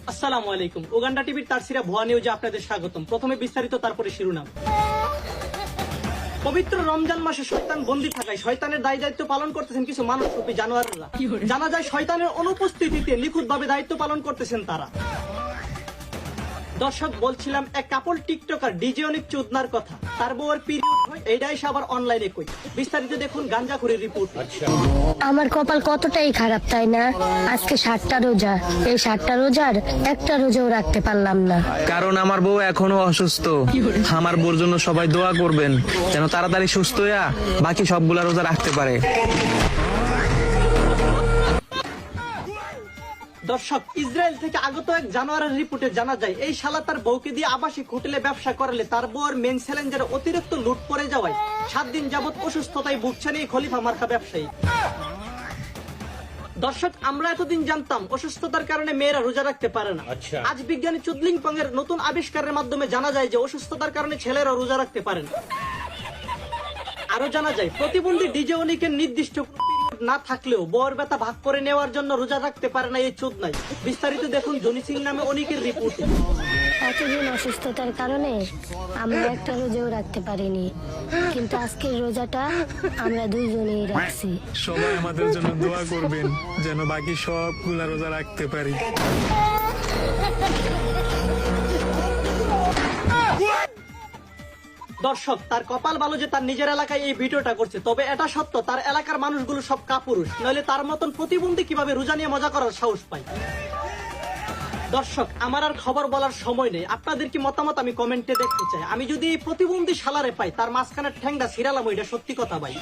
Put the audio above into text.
আসসালামু আলাইকুম। উগান্ডা টিভির তারসিরা ভুয়া নিউজে আপনাদের স্বাগতম। প্রথমে বিস্তারিত, তারপরে শিরোনাম। পবিত্র রমজান মাসে শয়তান বন্দী থাকায় শয়তানের দায়িত্ব পালন করতেছেন কিছু মানবরূপী জানোয়াররা। জানা যায় শয়তানের অনুপস্থিতিতে নিখুঁতভাবে দায়িত্ব পালন করতেছেন তারা। দর্শক, বলছিলাম এক কাপল টিকটকার ডিজে অনেক চোদনার কথা। তার বউয়ের পিরিয়ড হয়, এইটাই সে আবার অনলাইনে কই। বিস্তারিত দেখুন গাঞ্জাখুরির রিপোর্ট। আমার কপাল কতটাই খারাপ, তাই না? আজকে 7টা রোজা, এই 7টা রোজার একটা রোজাও রাখতে পারলাম না। কারণ আমার বউ এখনো অসুস্থ। আমার বউর জন্য সবাই দোয়া করবেন যেন তাড়াতাড়ি সুস্থ হইয়া বাকি সবগুলা রোজা রাখতে পারে। দর্শক, ইসরায়েল থেকে আগত এক জানোয়ারের রিপোর্টে জানা যায় এই শালা তার বউকে দিয়ে আবাসিক হোটেলে ব্যবসা করালে তার বউয়ের মেন চ্যালেঞ্জের অতিরিক্ত লুট পড়ে যাওয়ায় 7 দিন যাবত অসুস্থতায় ভুগছেন এই খলিফা মার্কা ব্যবসায়ী। দর্শক, আমরা এতদিন জানতাম অসুস্থতার কারণে মেয়েরা রোজা রাখতে পারে না। আজ বিজ্ঞানী চুদলিং পং এর নতুন আবিষ্কারের মাধ্যমে জানা যায় যে অসুস্থতার কারণে ছেলেরা রোজা রাখতে পারে না। আরো জানা যায় প্রতিবন্ধী ডিজে অনিকের নির্দিষ্ট না থাকলেও বর ব্যথা ভাগ করে নেওয়ার জন্য রোজা রাখতে পারে না এই চোদ নাই। বিস্তারিত দেখুন জনি সিং নামে অনিকের রিপোর্টে। এতদিন অসুস্থতার কারণে আমরা একটা রোজাও রাখতে পারিনি, কিন্তু আজকের রোজাটা আমরা দুইজনেই রাখছি। সবাই আমাদের জন্য দোয়া করবেন যেন বাকি সবগুলা রোজা রাখতে পারি। দর্শক, তার কপাল ভালো যে তার নিজের এলাকায় এই ভিডিওটা করছে। তবে এটা সত্য, তার এলাকার মানুষগুলো সব কাপুরুষ, নইলে তার মতন প্রতিবন্ধী কিভাবে রোজা নিয়ে মজা করার সাহস পায়। দর্শক, আমার আর খবর বলার সময় নেই। আপনাদের কি মতামত আমি কমেন্টে দেখতে চাই। আমি যদি এই প্রতিবন্ধী শালারে পাই, তার মাঝখানে ঠ্যাংটা ছিড়ালাম, এটা সত্যি কথা ভাই।